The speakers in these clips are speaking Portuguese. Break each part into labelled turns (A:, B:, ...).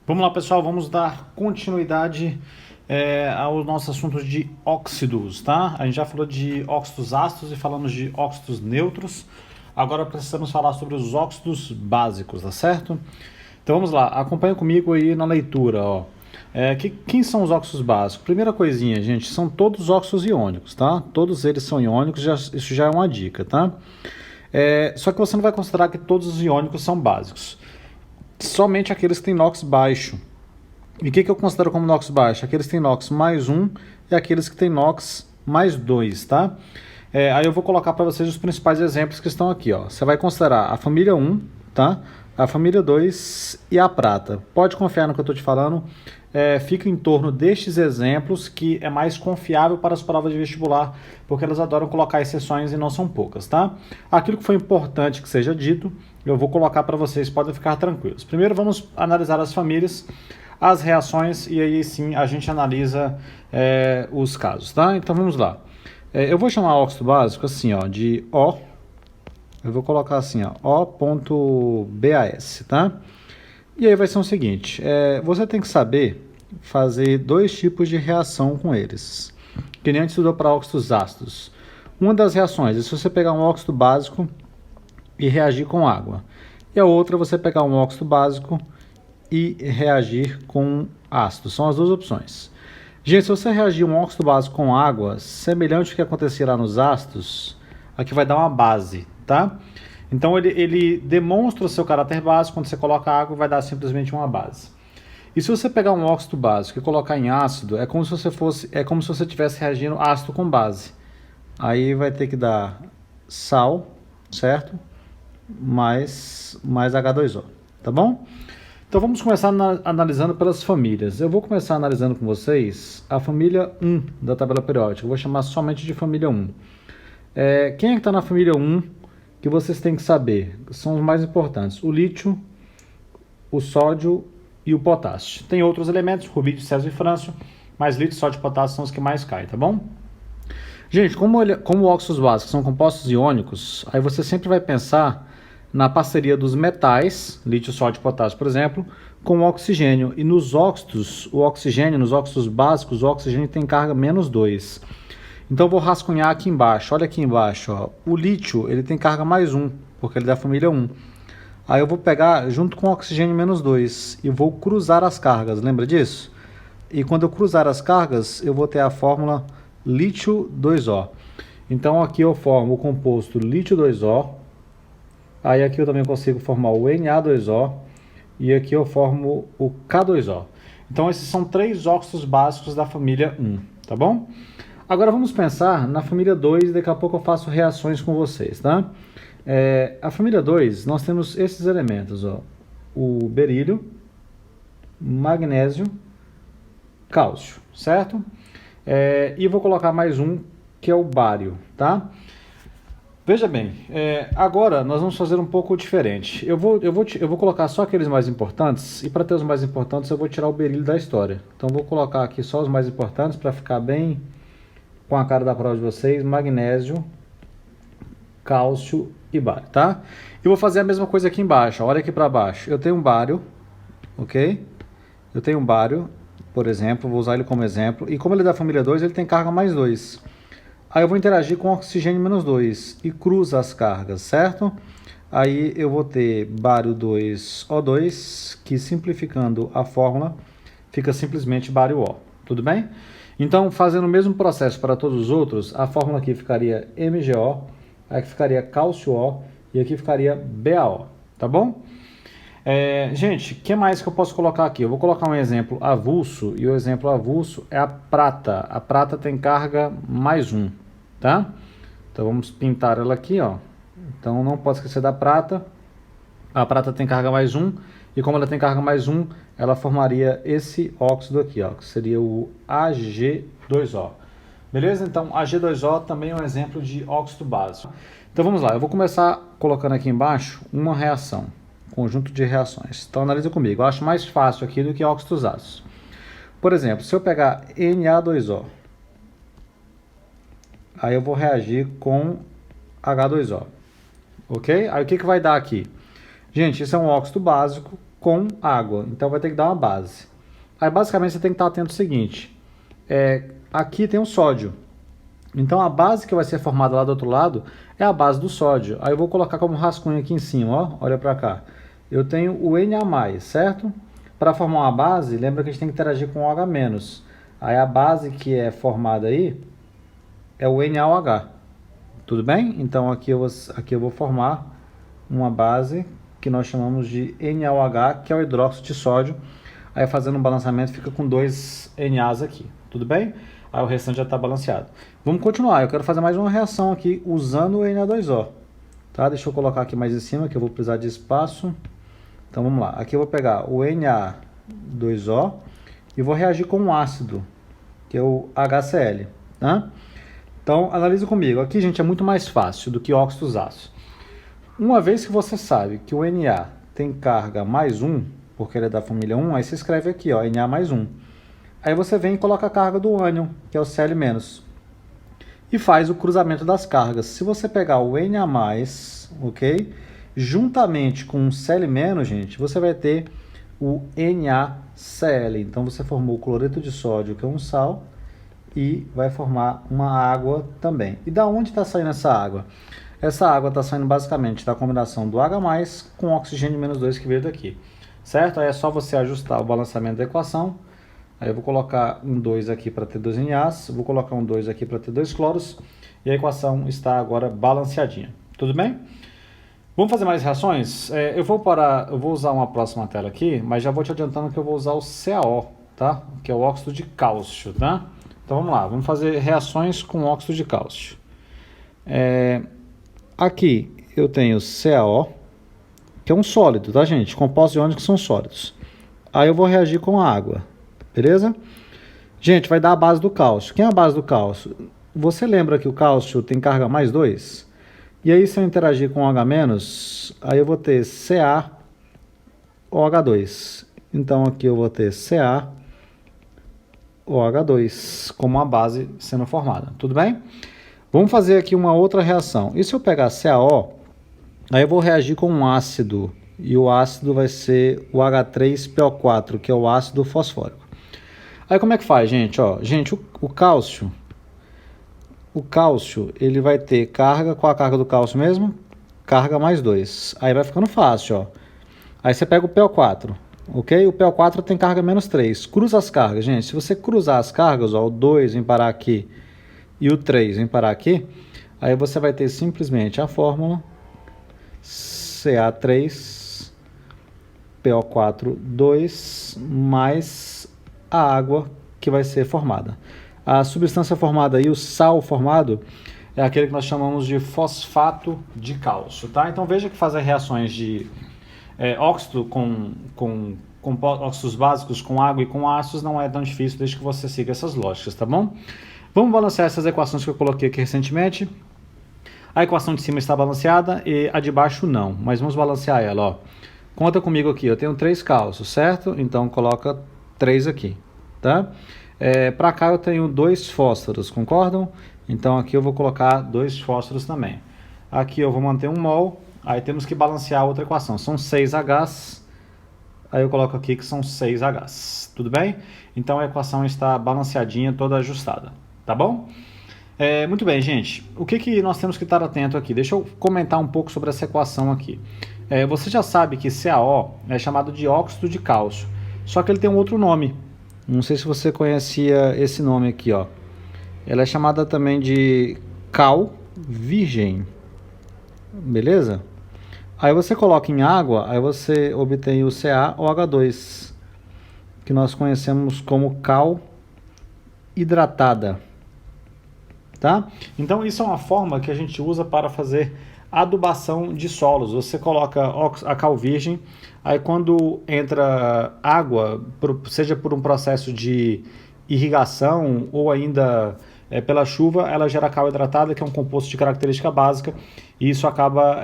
A: Vamos lá, pessoal, vamos dar continuidade ao nosso assunto de óxidos, tá? A gente já falou de óxidos ácidos e falamos de óxidos neutros. Agora precisamos falar sobre os óxidos básicos, tá certo? Então vamos lá, acompanha comigo aí na leitura, ó. Quem são os óxidos básicos? Primeira coisinha, gente, são todos óxidos iônicos, tá? Todos eles são iônicos, isso já é uma dica, tá? Só que você não vai considerar que todos os iônicos são básicos. Somente aqueles que têm NOx baixo. E o que eu considero como NOx baixo? Aqueles que têm NOx mais 1 e aqueles que têm NOx mais 2, tá? Aí eu vou colocar para vocês os principais exemplos que estão aqui, ó. Você vai considerar a família 1, tá? A família 2 e a prata. Pode confiar no que eu estou te falando. Fica em torno destes exemplos que é mais confiável para as provas de vestibular, porque elas adoram colocar exceções e não são poucas, tá? Aquilo que foi importante que seja dito, eu vou colocar para vocês, podem ficar tranquilos. Primeiro vamos analisar as famílias, as reações e aí sim a gente analisa os casos, tá? Então vamos lá. Eu vou chamar o óxido básico assim, ó, de O. Eu vou colocar assim, ó, O.BAS, tá? E aí vai ser o seguinte, você tem que saber fazer dois tipos de reação com eles, que nem a gente estudou para óxidos ácidos. Uma das reações é se você pegar um óxido básico e reagir com água. E a outra é você pegar um óxido básico e reagir com ácido. São as duas opções. Gente, se você reagir um óxido básico com água, semelhante ao que acontecerá nos ácidos, aqui vai dar uma base, tá? Então ele demonstra o seu caráter básico, quando você coloca água vai dar simplesmente uma base. E se você pegar um óxido básico e colocar em ácido, é como se você estivesse reagindo ácido com base. Aí vai ter que dar sal, certo? Mais H2O, tá bom? Então vamos começar analisando pelas famílias. Eu vou começar analisando com vocês a família 1 da tabela periódica. Eu vou chamar somente de família 1. Quem é que está na família 1 que vocês têm que saber? São os mais importantes. O lítio, o sódio e o potássio. Tem outros elementos, rubídio, césio e frâncio, mas lítio, sódio e potássio são os que mais caem, tá bom? Gente, como óxidos básicos são compostos iônicos, aí você sempre vai pensar na parceria dos metais, lítio, sódio e potássio, por exemplo, com o oxigênio. E nos óxidos, nos óxidos básicos, o oxigênio tem carga -2. Então eu vou rascunhar aqui embaixo. Olha aqui embaixo, ó. O lítio ele tem carga +1, porque ele é da família 1. Aí eu vou pegar junto com o oxigênio -2 e vou cruzar as cargas, lembra disso? E quando eu cruzar as cargas, eu vou ter a fórmula lítio 2O. Então aqui eu formo o composto lítio 2O. Aí aqui eu também consigo formar o Na2O e aqui eu formo o K2O. Então esses são três óxidos básicos da família 1, tá bom? Agora vamos pensar na família 2, daqui a pouco eu faço reações com vocês, tá? A família 2, nós temos esses elementos, ó, o berílio, magnésio, cálcio, certo? E vou colocar mais um, que é o bário, tá? Veja bem, agora nós vamos fazer um pouco diferente. Eu vou colocar só aqueles mais importantes, e para ter os mais importantes eu vou tirar o berílio da história. Então vou colocar aqui só os mais importantes para ficar bem com a cara da prova de vocês: magnésio, cálcio e bário, tá? E vou fazer a mesma coisa aqui embaixo, olha aqui para baixo. Eu tenho um bário, ok? Eu tenho um bário, por exemplo, vou usar ele como exemplo, e como ele é da família 2, ele tem carga +2. Aí eu vou interagir com oxigênio -2 e cruza as cargas, certo? Aí eu vou ter bário 2O2, que simplificando a fórmula, fica simplesmente bário O, tudo bem? Então, fazendo o mesmo processo para todos os outros, a fórmula aqui ficaria MgO, aqui ficaria cálcio O e aqui ficaria BaO, tá bom? Gente, o que mais que eu posso colocar aqui? Eu vou colocar um exemplo avulso, e o exemplo avulso é a prata. A prata tem carga +1, tá? Então vamos pintar ela aqui, ó. Então não pode esquecer da prata. A prata tem carga +1, e como ela tem carga +1, ela formaria esse óxido aqui, ó, que seria o Ag2O. Beleza? Então Ag2O também é um exemplo de óxido básico. Então vamos lá, eu vou começar colocando aqui embaixo uma reação. Conjunto de reações. Então analisa comigo. Eu acho mais fácil aqui do que óxidos ácidos. Por exemplo, se eu pegar Na2O, aí eu vou reagir com H2O, ok? Aí o que vai dar aqui? Gente, isso é um óxido básico com água. Então vai ter que dar uma base. Aí basicamente você tem que estar atento ao seguinte. Aqui tem o sódio. Então a base que vai ser formada lá do outro lado é a base do sódio. Aí eu vou colocar como rascunho aqui em cima, ó. Olha para cá. Eu tenho o Na+, certo? Para formar uma base, lembra que a gente tem que interagir com o OH-. Aí a base que é formada aí é o NaOH. Tudo bem? Então aqui eu vou formar uma base que nós chamamos de NaOH, que é o hidróxido de sódio. Aí fazendo um balanceamento fica com 2 NAs aqui. Tudo bem? Aí o restante já está balanceado. Vamos continuar. Eu quero fazer mais uma reação aqui usando o Na2O. Tá? Deixa eu colocar aqui mais em cima, que eu vou precisar de espaço. Então vamos lá. Aqui eu vou pegar o Na2O e vou reagir com um ácido, que é o HCl. Tá? Então analise comigo. Aqui, gente, é muito mais fácil do que óxidos ácidos. Uma vez que você sabe que o Na tem carga mais 1, porque ele é da família 1, aí você escreve aqui, ó, Na mais 1. Aí você vem e coloca a carga do ânion, que é o Cl-, e faz o cruzamento das cargas. Se você pegar o Na+, ok? Juntamente com o Cl-, gente, você vai ter o NaCl. Então você formou o cloreto de sódio, que é um sal, e vai formar uma água também. E da onde está saindo essa água? Essa água está saindo basicamente da combinação do H+, com o oxigênio -2 que veio daqui. Certo? Aí é só você ajustar o balanceamento da equação. Aí eu vou colocar um 2 aqui para ter 2 NAs, vou colocar um 2 aqui para ter 2 cloros, e a equação está agora balanceadinha. Tudo bem? Vamos fazer mais reações? Eu vou usar uma próxima tela aqui, mas já vou te adiantando que eu vou usar o CaO, tá? Que é o óxido de cálcio, tá? Então vamos lá, vamos fazer reações com óxido de cálcio. Aqui eu tenho CaO, que é um sólido, tá, gente? Compostos iônicos são sólidos. Aí eu vou reagir com a água, beleza? Gente, vai dar a base do cálcio. Quem é a base do cálcio? Você lembra que o cálcio tem carga mais 2? E aí, se eu interagir com OH-, aí eu vou ter CaOH2. Então, aqui eu vou ter CaOH2 como uma base sendo formada. Tudo bem? Vamos fazer aqui uma outra reação. E se eu pegar CaO, aí eu vou reagir com um ácido. E o ácido vai ser o H3PO4, que é o ácido fosfórico. Aí como é que faz, gente? Ó, gente, o cálcio, ele vai ter carga, qual a carga do cálcio mesmo? Carga mais 2. Aí vai ficando fácil, ó. Aí você pega o PO4, ok? O PO4 tem carga menos 3. Cruza as cargas, gente. Se você cruzar as cargas, ó, o 2 vem parar aqui e o 3 vem parar aqui, aí você vai ter simplesmente a fórmula Ca3PO4 2 mais a água que vai ser formada. A substância formada aí, o sal formado, é aquele que nós chamamos de fosfato de cálcio, tá? Então veja que fazer reações de óxido com óxidos básicos com água e com ácidos não é tão difícil, desde que você siga essas lógicas, tá bom? Vamos balancear essas equações que eu coloquei aqui recentemente. A equação de cima está balanceada e a de baixo não, mas vamos balancear ela, ó. Conta comigo aqui, eu tenho 3 cálcios, certo? Então coloca 3 aqui, tá? Para cá eu tenho 2 fósforos, concordam? Então aqui eu vou colocar 2 fósforos também. Aqui eu vou manter 1 mol, aí temos que balancear a outra equação, são 6 Hs, aí eu coloco aqui que são 6 Hs, tudo bem? Então a equação está balanceadinha, toda ajustada, tá bom? Muito bem, gente, o que nós temos que estar atento aqui? Deixa eu comentar um pouco sobre essa equação aqui. Você já sabe que CaO é chamado de óxido de cálcio, só que ele tem um outro nome. Não sei se você conhecia esse nome aqui, ó. Ela é chamada também de cal virgem, beleza? Aí você coloca em água, aí você obtém o CaOH2, que nós conhecemos como cal hidratada, tá? Então isso é uma forma que a gente usa para fazer adubação de solos. Você coloca a cal virgem, aí quando entra água, seja por um processo de irrigação ou ainda pela chuva, ela gera cal hidratada, que é um composto de característica básica, e isso acaba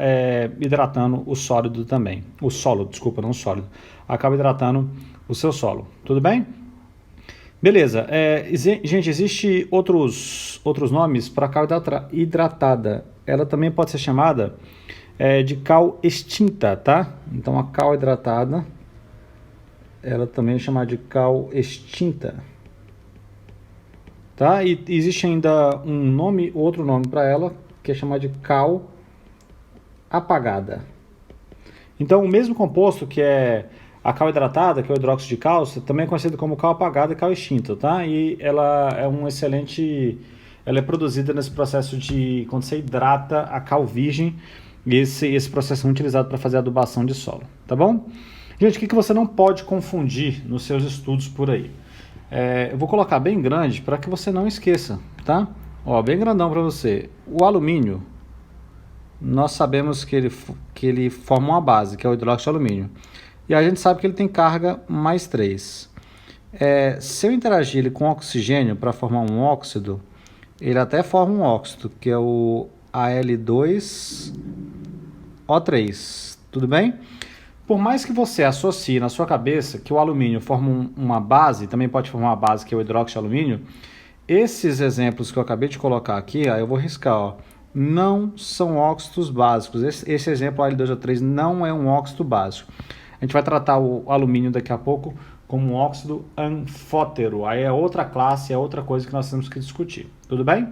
A: hidratando o sólido também. O solo, desculpa, não o sólido. Acaba hidratando o seu solo. Tudo bem? Beleza. Gente, existe outros nomes para cal hidratada. Ela também pode ser chamada de cal extinta, tá? Então a cal hidratada ela também é chamada de cal extinta. Tá? E existe ainda um nome, outro nome para ela, que é chamado de cal apagada. Então, o mesmo composto que é a cal hidratada, que é o hidróxido de cálcio, também é conhecido como cal apagada e cal extinta, tá? E ela é um excelente... Ela é produzida nesse processo de... Quando você hidrata a cal virgem, esse processo é utilizado para fazer adubação de solo, tá bom? Gente, o que você não pode confundir nos seus estudos por aí? Eu vou colocar bem grande para que você não esqueça, tá? Ó, bem grandão para você. O alumínio, nós sabemos que ele forma uma base, que é o hidróxido de alumínio. E a gente sabe que ele tem carga mais 3. Se eu interagir ele com oxigênio para formar um óxido, ele até forma um óxido, que é o Al2O3. Tudo bem? Por mais que você associe na sua cabeça que o alumínio forma uma base, também pode formar uma base que é o hidróxido de alumínio, esses exemplos que eu acabei de colocar aqui, eu vou riscar, ó, não são óxidos básicos. Esse exemplo, Al2O3, não é um óxido básico. A gente vai tratar o alumínio daqui a pouco como um óxido anfótero. Aí é outra classe, é outra coisa que nós temos que discutir. Tudo bem?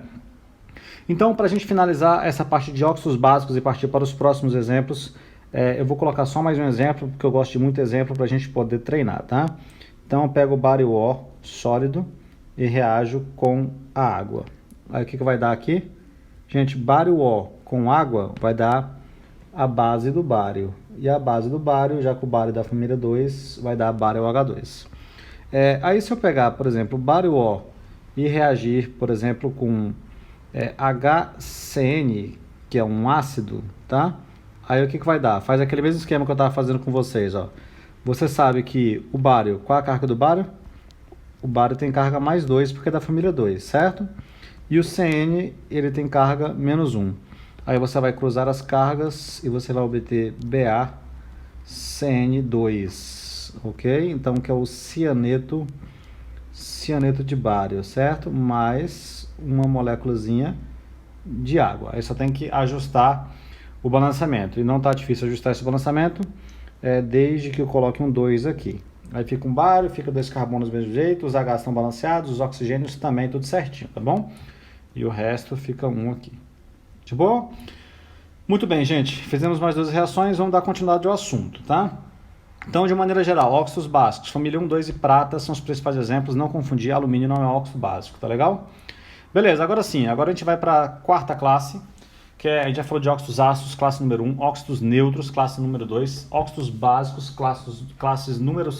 A: Então, para a gente finalizar essa parte de óxidos básicos e partir para os próximos exemplos, eu vou colocar só mais um exemplo, porque eu gosto de muito exemplo para a gente poder treinar, tá? Então, eu pego o bário O sólido e reajo com a água. Aí, o que vai dar aqui? Gente, bário O com água vai dar a base do bário. E a base do bário, já que o bário é da família 2, vai dar bário H2. Aí, se eu pegar, por exemplo, o bário O e reagir, por exemplo, com HCN, que é um ácido, tá? Aí o que vai dar? Faz aquele mesmo esquema que eu estava fazendo com vocês, ó. Você sabe que o bário, qual é a carga do bário? O bário tem carga mais 2 porque é da família 2, certo? E o CN, ele tem carga menos 1. Aí você vai cruzar as cargas e você vai obter BaCN2, ok? Então, que é o cianeto de bário, certo? Mais uma moléculazinha de água. Aí só tem que ajustar o balanceamento. E não está difícil ajustar esse balanceamento, desde que eu coloque um 2 aqui. Aí fica um bário, fica 2 carbonos do mesmo jeito, os H estão balanceados, os oxigênios também, tudo certinho, tá bom? E o resto fica 1 aqui. De boa? Muito bem, gente. Fizemos mais 2 reações, vamos dar continuidade ao assunto, tá? Então, de maneira geral, óxidos básicos, família 1, 2 e prata são os principais exemplos. Não confundir, alumínio não é óxido básico, tá legal? Beleza, agora sim. Agora a gente vai para a quarta classe, que a gente já falou de óxidos ácidos, classe número 1, óxidos neutros, classe número 2, óxidos básicos, classe número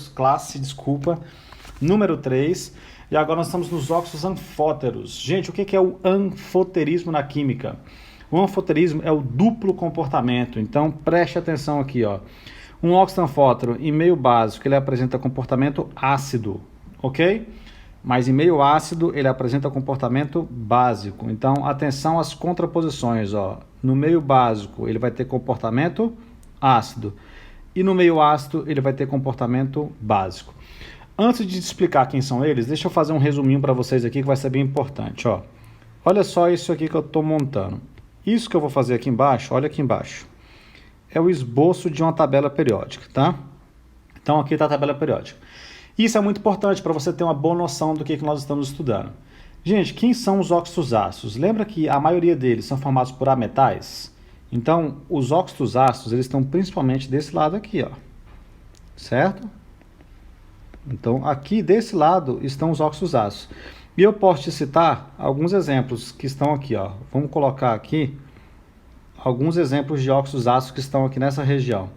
A: 3. E agora nós estamos nos óxidos anfóteros. Gente, o que é o anfoterismo na química? O anfoterismo é o duplo comportamento. Então, preste atenção aqui, ó. Um óxido anfótero em meio básico, ele apresenta comportamento ácido, ok? Mas em meio ácido, ele apresenta comportamento básico. Então, atenção às contraposições, ó. No meio básico, ele vai ter comportamento ácido. E no meio ácido, ele vai ter comportamento básico. Antes de explicar quem são eles, deixa eu fazer um resuminho para vocês aqui que vai ser bem importante, ó. Olha só isso aqui que eu estou montando. Isso que eu vou fazer aqui embaixo, olha aqui embaixo, é o esboço de uma tabela periódica, tá? Então aqui está a tabela periódica. Isso é muito importante para você ter uma boa noção do que nós estamos estudando. Gente, quem são os óxidos ácidos? Lembra que a maioria deles são formados por ametais? Então, os óxidos ácidos, eles estão principalmente desse lado aqui, ó. Certo? Então, aqui desse lado estão os óxidos ácidos. E eu posso te citar alguns exemplos que estão aqui, ó. Vamos colocar aqui alguns exemplos de óxidos ácidos que estão aqui nessa região.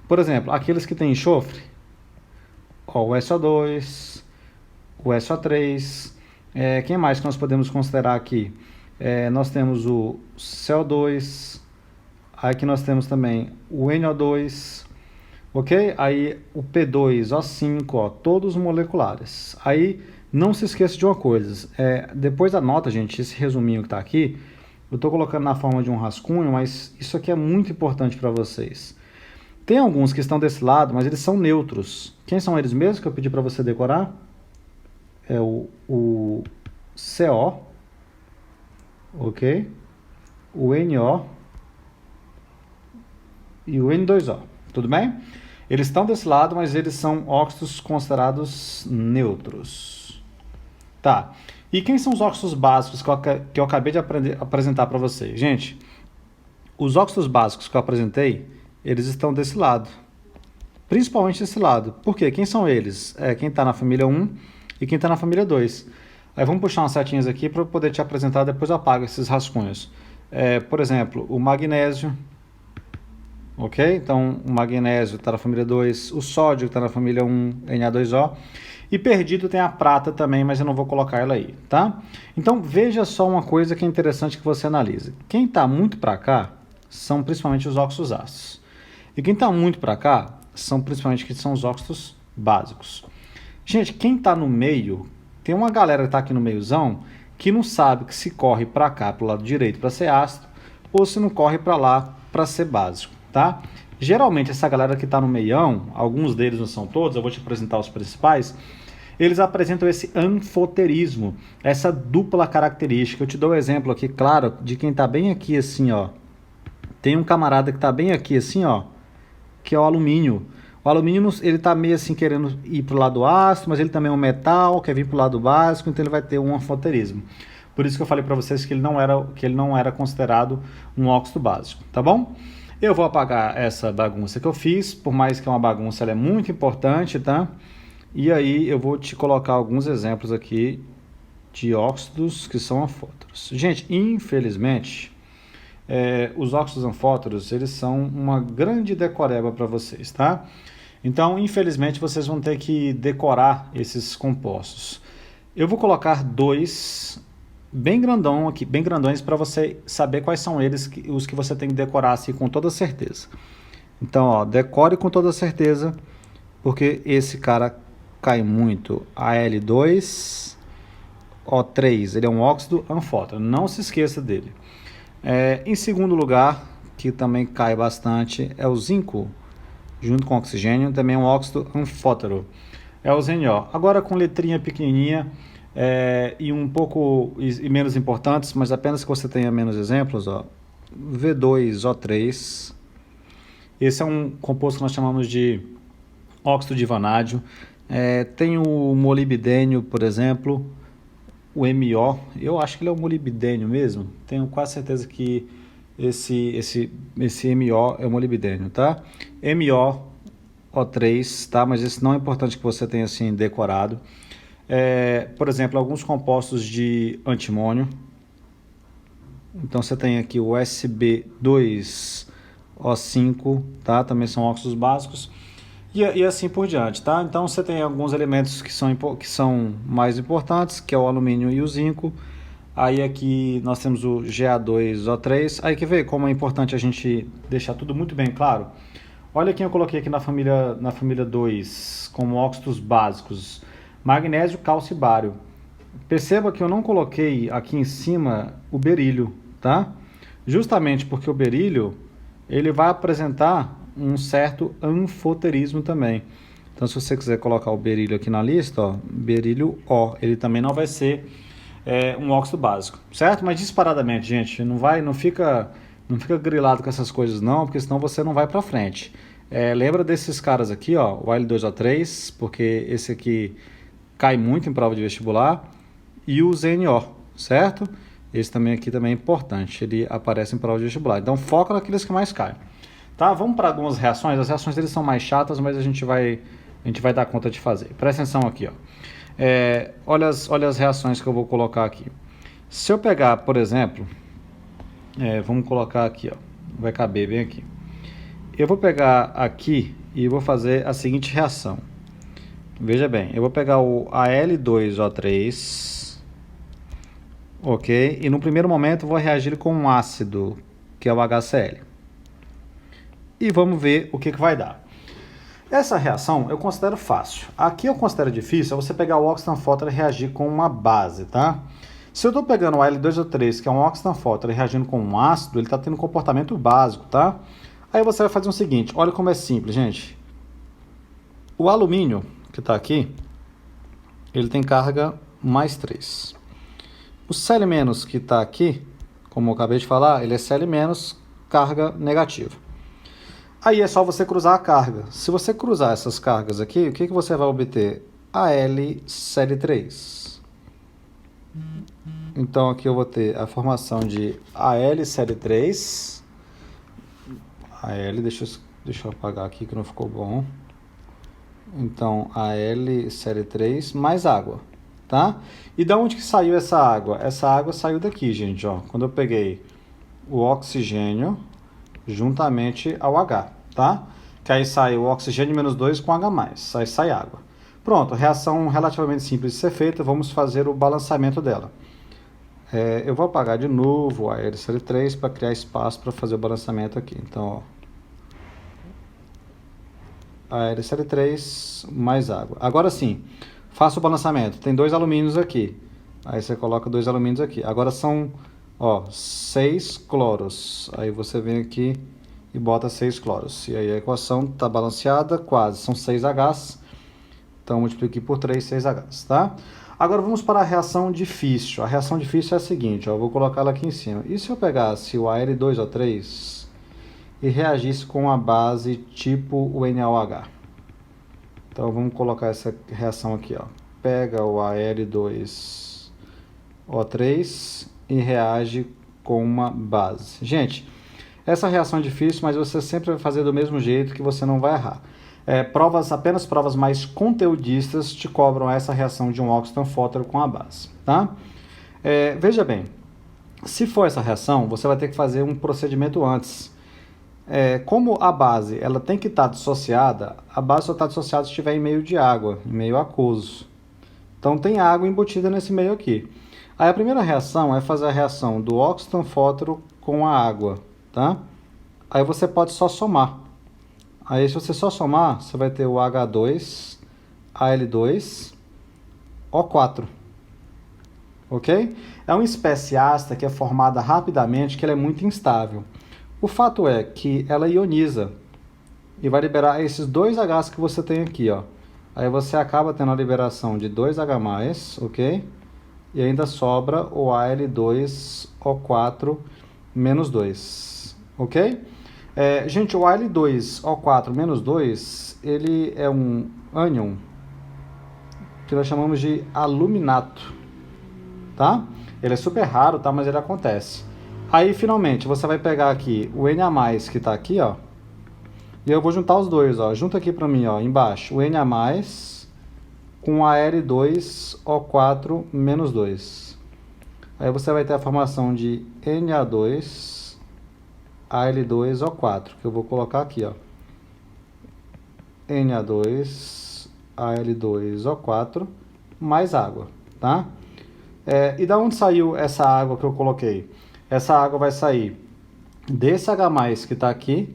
A: Por exemplo, aqueles que têm enxofre, ó, o SO2, o SO3. Quem mais que nós podemos considerar aqui? Nós temos o CO2, aqui nós temos também o NO2, ok? Aí o P2O5, ó, todos moleculares. Aí não se esqueça de uma coisa, depois da nota, gente, esse resuminho que está aqui, eu estou colocando na forma de um rascunho, mas isso aqui é muito importante para vocês. Tem alguns que estão desse lado, mas eles são neutros. Quem são eles mesmos que eu pedi para você decorar? É o CO, ok? O NO e o N2O, tudo bem? Eles estão desse lado, mas eles são óxidos considerados neutros. Tá. E quem são os óxidos básicos que eu acabei de apresentar para vocês? Gente, os óxidos básicos que eu apresentei, eles estão desse lado. Principalmente desse lado. Por quê? Quem são eles? Quem está na família 1 e quem está na família 2. Aí vamos puxar umas setinhas aqui para eu poder te apresentar, depois eu apago esses rascunhos. Por exemplo, o magnésio. Ok? Então, o magnésio está na família 2, o sódio está na família 1, Na2O. E perdido tem a prata também, mas eu não vou colocar ela aí, tá? Então, veja só uma coisa que é interessante que você analise. Quem está muito para cá são principalmente os óxidos ácidos. E quem está muito para cá são principalmente os óxidos básicos. Gente, quem está no meio, tem uma galera que está aqui no meiozão que não sabe que se corre para cá, para o lado direito, para ser ácido, ou se não corre para lá, para ser básico, tá? Geralmente, essa galera que está no meião, alguns deles não são todos, eu vou te apresentar os principais, eles apresentam esse anfoterismo, essa dupla característica. Eu te dou um exemplo aqui, claro, de quem está bem aqui assim, ó. Tem um camarada que está bem aqui assim, ó, que é o alumínio. O alumínio, ele está meio assim querendo ir para o lado ácido, mas ele também é um metal, quer vir para o lado básico, então ele vai ter um anfoterismo. Por isso que eu falei para vocês que ele não era considerado um óxido básico, tá bom? Eu vou apagar essa bagunça que eu fiz, por mais que é uma bagunça, ela é muito importante, tá? E aí eu vou te colocar alguns exemplos aqui de óxidos que são anfóteros. Gente, infelizmente, os óxidos anfóteros, eles são uma grande decoreba para vocês, tá? Então, infelizmente, vocês vão ter que decorar esses compostos. Eu vou colocar dois bem grandões para você saber quais são eles, os que você tem que decorar assim, com toda certeza. Então, ó, decore com toda certeza, porque esse cara cai muito. Al2O3, ele é um óxido anfótero, não se esqueça dele. Em segundo lugar, que também cai bastante, é o zinco, junto com o oxigênio, também é um óxido anfótero, é o ZnO. Agora com letrinha pequenininha e um pouco e menos importantes, mas apenas que você tenha menos exemplos, ó, V2O3, esse é um composto que nós chamamos de óxido de vanádio. Tem o molibdênio, por exemplo, o MO, eu acho que ele é o molibdênio mesmo, tenho quase certeza que esse MO é o molibdênio, tá? MOO3, tá? Mas esse não é importante que você tenha assim decorado. Por exemplo, alguns compostos de antimônio. Então você tem aqui o SB2O5, tá? Também são óxidos básicos. E assim por diante, tá? Então você tem alguns elementos que são mais importantes, que é o alumínio e o zinco. Aí aqui nós temos o Ga2O3. Aí que ver como é importante a gente deixar tudo muito bem claro. Olha quem eu coloquei aqui na família 2, como óxidos básicos. Magnésio, cálcio e bário. Perceba que eu não coloquei aqui em cima o berílio, tá? Justamente porque o berílio, ele vai apresentar um certo anfoterismo também. Então, se você quiser colocar o berílio aqui na lista, ó, berílio O, ele também não vai ser um óxido básico, certo? Mas disparadamente, gente, não fica grilado com essas coisas não, porque senão você não vai para frente. Lembra desses caras aqui, ó, o Al2O3, porque esse aqui cai muito em prova de vestibular, e o ZnO, certo? Esse também é importante, ele aparece em prova de vestibular. Então, foca naqueles que mais caem. Tá, vamos para algumas reações. As reações deles são mais chatas, mas a gente vai dar conta de fazer. Presta atenção aqui, ó. Olha as reações que eu vou colocar aqui. Se eu pegar, por exemplo, vamos colocar aqui, ó, vai caber bem aqui. Eu vou pegar aqui e vou fazer a seguinte reação. Veja bem, eu vou pegar o Al2O3, ok? E no primeiro momento vou reagir com um ácido, que é o HCl. E vamos ver o que vai dar. Essa reação eu considero fácil. Aqui eu considero difícil é você pegar o óxido anfótero e reagir com uma base, tá? Se eu estou pegando o Al2O3, que é um óxido anfótero, e reagindo com um ácido, ele está tendo um comportamento básico, tá? Aí você vai fazer o seguinte, olha como é simples, gente. O alumínio, que está aqui, ele tem carga mais 3. O Cl- que está aqui, como eu acabei de falar, ele é Cl- carga negativa. Aí é só você cruzar a carga. Se você cruzar essas cargas aqui, o que você vai obter? AL série 3. Então aqui eu vou ter a formação de AL série 3. AL, deixa eu apagar aqui que não ficou bom. Então, AL série 3 mais água, tá? E da onde que saiu essa água? Essa água saiu daqui, gente, ó. Quando eu peguei o oxigênio juntamente ao H, tá? Que aí sai o oxigênio menos 2 com H+, aí sai água. Pronto, reação relativamente simples de ser feita, vamos fazer o balanceamento dela. Eu vou apagar de novo a AL3 para criar espaço para fazer o balanceamento aqui. Então, ó, a AL3 mais água. Agora sim, faça o balanceamento. Tem 2 alumínios aqui. Aí você coloca 2 alumínios aqui. Agora são, ó, 6 cloros. Aí você vem aqui e bota 6 cloros. E aí a equação está balanceada, quase. São 6 Hs. Então, multiplique por 3, 6 Hs, tá? Agora, vamos para a reação difícil. A reação difícil é a seguinte, ó. Eu vou colocar ela aqui em cima. E se eu pegasse o Al2O3 e reagisse com a base tipo o NaOH? Então, vamos colocar essa reação aqui, ó. Pega o Al2O3 e reage com uma base. Gente, essa reação é difícil, mas você sempre vai fazer do mesmo jeito que você não vai errar. Apenas provas mais conteudistas te cobram essa reação de um óxido anfótero com a base, tá? Veja bem, se for essa reação, você vai ter que fazer um procedimento antes. Como a base ela tem que estar dissociada, a base só está dissociada se estiver em meio de água, em meio aquoso. Então tem água embutida nesse meio aqui. Aí a primeira reação é fazer a reação do óxido anfótero com a água, tá? Aí você pode só somar. Aí se você só somar, você vai ter o H2, Al2, O4. Ok? É uma espécie ácida que é formada rapidamente, que ela é muito instável. O fato é que ela ioniza e vai liberar esses 2 Hs que você tem aqui, ó. Aí você acaba tendo a liberação de 2H+, ok? E ainda sobra o Al2O4 menos 2, ok? Gente, o Al2O4 menos 2, ele é um ânion que nós chamamos de aluminato, tá? Ele é super raro, tá? Mas ele acontece. Aí, finalmente, você vai pegar aqui o Na+, que tá aqui, ó. E eu vou juntar os dois, ó. Junta aqui pra mim, ó, embaixo, o Na+, com a Al2O4 menos 2. Aí você vai ter a formação de Na2... Al2O4, que eu vou colocar aqui, ó. Na2, Al2O4, mais água, tá? E da onde saiu essa água que eu coloquei? Essa água vai sair desse H+, que está aqui,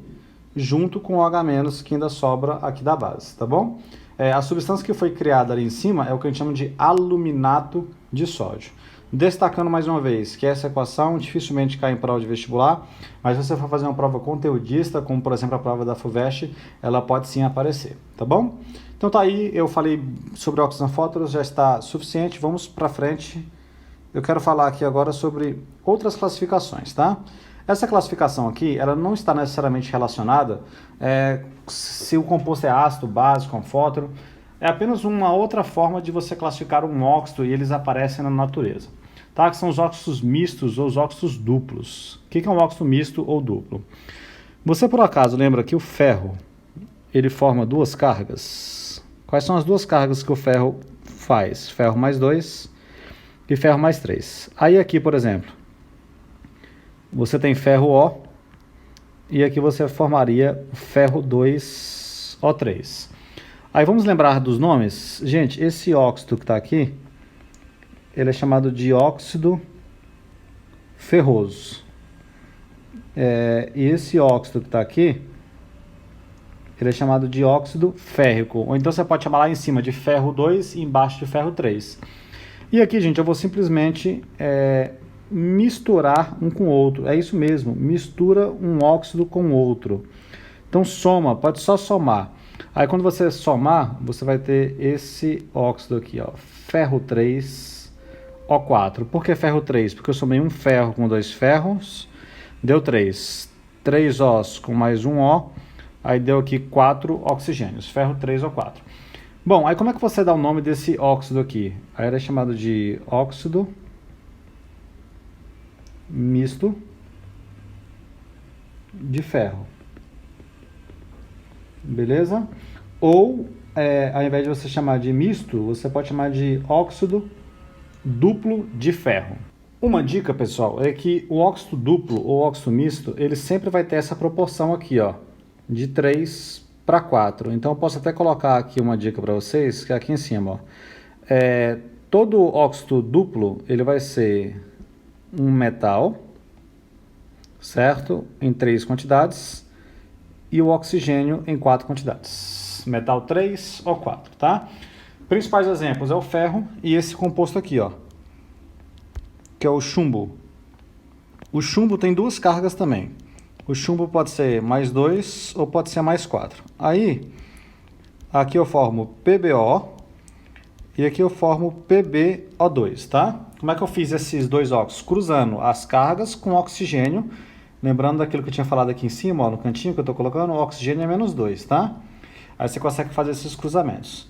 A: junto com o H- que ainda sobra aqui da base, tá bom? A substância que foi criada ali em cima é o que a gente chama de aluminato de sódio. Destacando mais uma vez que essa equação dificilmente cai em prova de vestibular, mas se você for fazer uma prova conteudista, como por exemplo a prova da FUVEST, ela pode sim aparecer, tá bom? Então tá aí, eu falei sobre óxidos anfóteros, já está suficiente, vamos para frente. Eu quero falar aqui agora sobre outras classificações, tá? Essa classificação aqui, ela não está necessariamente relacionada se o composto é ácido, básico, anfótero. É apenas uma outra forma de você classificar um óxido e eles aparecem na natureza. Tá? Que são os óxidos mistos ou os óxidos duplos. O que é um óxido misto ou duplo? Você por acaso lembra que o ferro, ele forma 2 cargas? Quais são as 2 cargas que o ferro faz? Ferro mais 2 e ferro mais 3. Aí aqui, por exemplo, você tem ferro O e aqui você formaria ferro 2O3. Aí vamos lembrar dos nomes? Gente, esse óxido que está aqui, ele é chamado de óxido ferroso. E esse óxido que está aqui, ele é chamado de óxido férrico. Ou então você pode chamar lá em cima de ferro 2 e embaixo de ferro 3. E aqui, gente, eu vou simplesmente misturar um com o outro. É isso mesmo, mistura um óxido com outro. Então soma, pode só somar. Aí quando você somar, você vai ter esse óxido aqui, ó, ferro 3O4. Por que ferro 3? Porque eu somei um ferro com 2 ferros, deu 3. 3 Os com mais um O, Aí deu aqui 4 oxigênios, ferro 3O4. Bom, aí como é que você dá o nome desse óxido aqui? Aí era chamado de óxido misto de ferro. Beleza? Ou, ao invés de você chamar de misto, você pode chamar de óxido duplo de ferro. Uma dica, pessoal, é que o óxido duplo ou óxido misto, ele sempre vai ter essa proporção aqui, ó, de 3:4. Então eu posso até colocar aqui uma dica para vocês, que é aqui em cima, ó. Todo óxido duplo, ele vai ser um metal, certo? Em 3 quantidades, e o oxigênio em 4 quantidades. Metal 3 ou 4, tá? Principais exemplos é o ferro e esse composto aqui, ó, que é o chumbo. O chumbo tem 2 cargas também. O chumbo pode ser mais 2 ou pode ser mais 4. Aí, aqui eu formo PbO e aqui eu formo PbO2, tá? Como é que eu fiz esses dois óxidos? Cruzando as cargas com oxigênio. Lembrando daquilo que eu tinha falado aqui em cima, ó, no cantinho que eu estou colocando, o oxigênio é -2, tá? Aí você consegue fazer esses cruzamentos.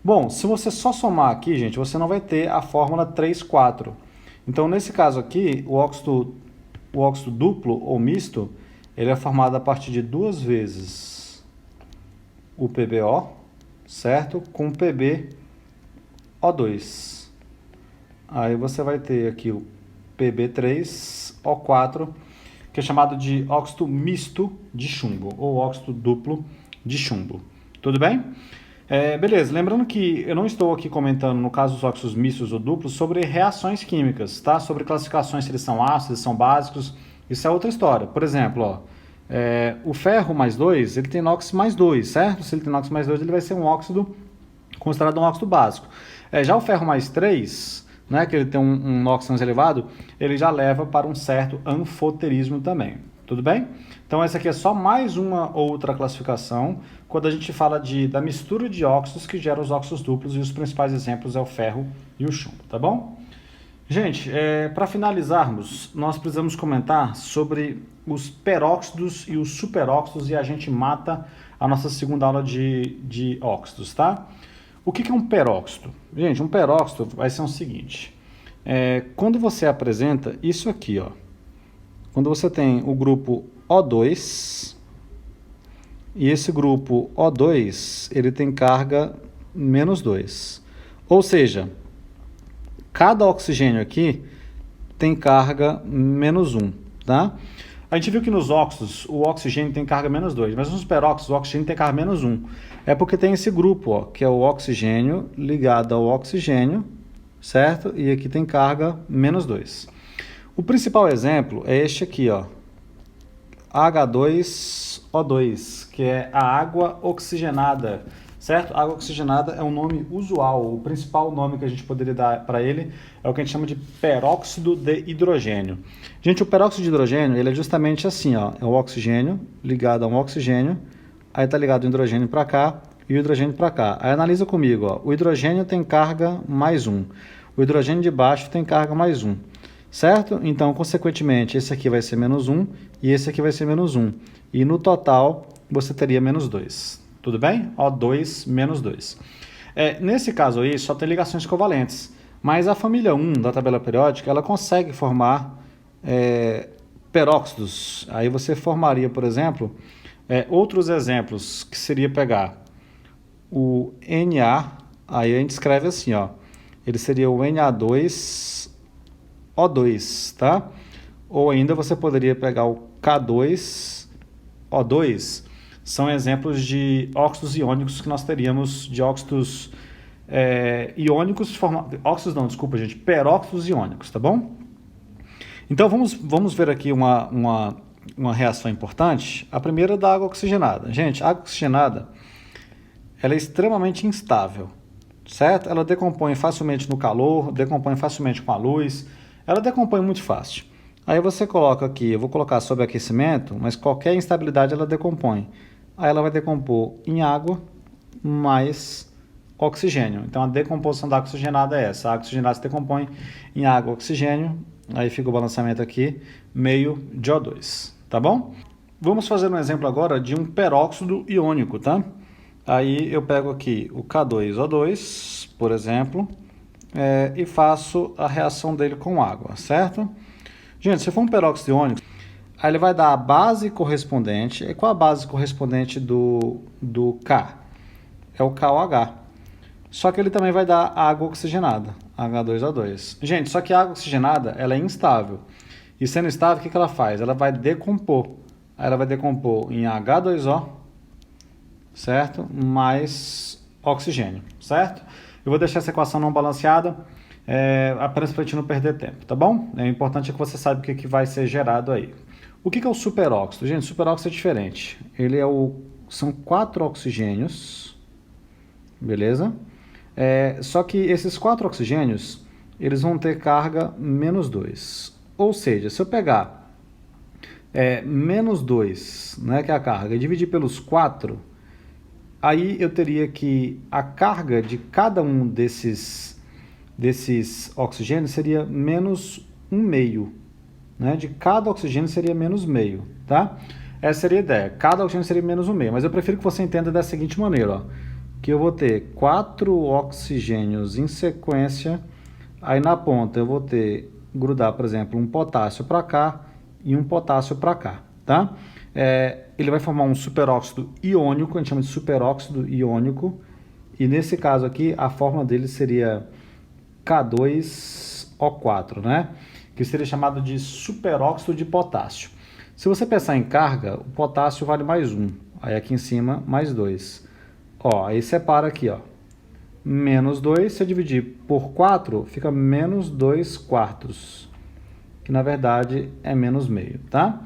A: Bom, se você só somar aqui, gente, você não vai ter a fórmula 3,4. Então, nesse caso aqui, o óxido duplo ou misto, ele é formado a partir de 2 vezes o PbO, certo? Com PbO2. Aí você vai ter aqui o Pb3O4, que é chamado de óxido misto de chumbo, ou óxido duplo de chumbo. Tudo bem? Beleza, lembrando que eu não estou aqui comentando, no caso dos óxidos mistos ou duplos, sobre reações químicas, tá? Sobre classificações, se eles são ácidos, se eles são básicos, isso é outra história. Por exemplo, ó, o ferro mais 2, ele tem NOx mais 2, certo? Se ele tem NOx mais 2, ele vai ser um óxido, considerado um óxido básico. Já o ferro mais 3, né, que ele tem um NOx mais elevado, ele já leva para um certo anfoterismo também. Tudo bem? Então essa aqui é só mais uma outra classificação quando a gente fala da mistura de óxidos que gera os óxidos duplos, e os principais exemplos é o ferro e o chumbo, tá bom? Gente, para finalizarmos, nós precisamos comentar sobre os peróxidos e os superóxidos, e a gente mata a nossa segunda aula de óxidos, tá? O que é um peróxido? Gente, um peróxido vai ser o seguinte, quando você apresenta isso aqui, ó, quando você tem o grupo O2, e esse grupo O2, ele tem carga -2. Ou seja, cada oxigênio aqui tem carga -1, tá? A gente viu que nos óxidos o oxigênio tem carga -2, mas nos peróxidos o oxigênio tem carga -1. É porque tem esse grupo, ó, que é o oxigênio ligado ao oxigênio, certo? E aqui tem carga -2. O principal exemplo é este aqui, ó, H2O2, que é a água oxigenada, certo? Água oxigenada é um nome usual, o principal nome que a gente poderia dar para ele é o que a gente chama de peróxido de hidrogênio. Gente, o peróxido de hidrogênio, ele é justamente assim, ó, é o oxigênio ligado a um oxigênio, aí está ligado o hidrogênio para cá e o hidrogênio para cá. Aí analisa comigo, ó, o hidrogênio tem carga +1, o hidrogênio de baixo tem carga +1. Certo? Então, consequentemente, esse aqui vai ser -1 e esse aqui vai ser -1. E no total, você teria -2. Tudo bem? O2 -2. Nesse caso aí, só tem ligações covalentes. Mas a família 1 da tabela periódica, ela consegue formar peróxidos. Aí você formaria, por exemplo, outros exemplos, que seria pegar o Na, aí a gente escreve assim, ó, ele seria o Na2O2, tá? Ou ainda você poderia pegar o K2O2, são exemplos de óxidos iônicos que nós teríamos, de óxidos iônicos, óxidos não, desculpa gente, peróxidos iônicos, tá bom? Então vamos ver aqui uma reação importante. A primeira é da água oxigenada. Gente, a água oxigenada, ela é extremamente instável, certo? Ela decompõe facilmente no calor, decompõe facilmente com a luz, ela decompõe muito fácil. Aí você coloca aqui, eu vou colocar sob aquecimento, mas qualquer instabilidade ela decompõe. Aí ela vai decompor em água mais oxigênio. Então a decomposição da água oxigenada é essa. A água oxigenada se decompõe em água e oxigênio, aí fica o balanceamento aqui, meio de O2, tá bom? Vamos fazer um exemplo agora de um peróxido iônico, tá? Aí eu pego aqui o K2O2, por exemplo, e faço a reação dele com água, certo? Gente, se for um peróxido iônico, aí ele vai dar a base correspondente. E qual a base correspondente do K? É o KOH. Só que ele também vai dar água oxigenada, H2O2. Gente, só que a água oxigenada, ela é instável. E sendo instável, o que ela faz? Ela vai decompor. Aí ela vai decompor em H2O, certo? Mais oxigênio, certo? Eu vou deixar essa equação não balanceada, apenas para a gente não perder tempo, tá bom? É importante que você saiba o que vai ser gerado aí. O que é o superóxido? Gente, o superóxido é diferente. Ele são 4 oxigênios, beleza? Só que esses 4 oxigênios, eles vão ter carga -2. Ou seja, se eu pegar -2, né, que é a carga, e dividir pelos 4, aí eu teria que a carga de cada um desses oxigênios seria -1/2. Né? De cada oxigênio seria -0,5, tá? Essa seria a ideia. Cada oxigênio seria -1/2, mas eu prefiro que você entenda da seguinte maneira, ó, que eu vou ter 4 oxigênios em sequência, aí na ponta eu vou ter, grudar, por exemplo, um potássio para cá e um potássio para cá, tá? Ele vai formar um superóxido iônico, a gente chama de superóxido iônico, e nesse caso aqui a fórmula dele seria K2O4, né? Que seria chamado de superóxido de potássio. Se você pensar em carga, o potássio vale +1, aí aqui em cima mais 2. Ó, aí separa aqui, ó, -2, se eu dividir por 4, fica -2/4, que na verdade é -0,5, tá?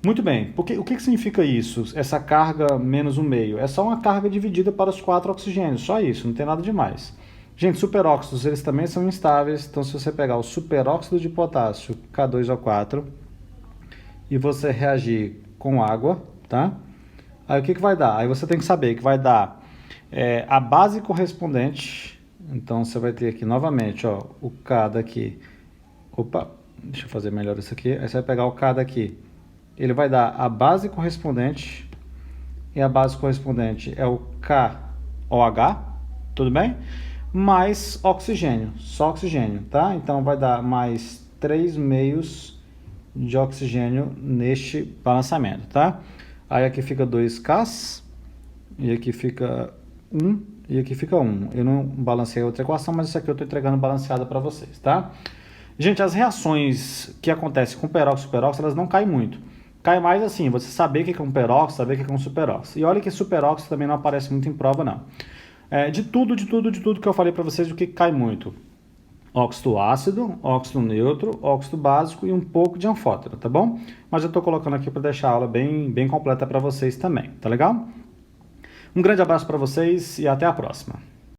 A: Muito bem, o que significa isso, essa carga -1/2? É só uma carga dividida para os 4 oxigênios, só isso, não tem nada demais. Gente, superóxidos, eles também são instáveis, então se você pegar o superóxido de potássio, K2O4, e você reagir com água, tá? Aí o que vai dar? Aí você tem que saber que vai dar a base correspondente, então você vai ter aqui novamente, ó, o K daqui, opa, deixa eu fazer melhor isso aqui, aí você vai pegar o K daqui, ele vai dar a base correspondente, e a base correspondente é o KOH, tudo bem? Mais oxigênio, só oxigênio, tá? Então vai dar mais 3/2 de oxigênio neste balanceamento, tá? Aí aqui fica 2Ks, e aqui fica 1, e aqui fica 1. Eu não balancei a outra equação, mas isso aqui eu estou entregando balanceada para vocês, tá? Gente, as reações que acontecem com peróxido e superóxido, elas não caem muito. Cai mais assim, você saber o que é um peróxido, saber o que é um superóxido. E olha que superóxido também não aparece muito em prova, não. De tudo que eu falei para vocês, o que cai muito? Óxido ácido, óxido neutro, óxido básico e um pouco de anfótero, tá bom? Mas eu estou colocando aqui para deixar a aula bem completa para vocês também, tá legal? Um grande abraço para vocês e até a próxima.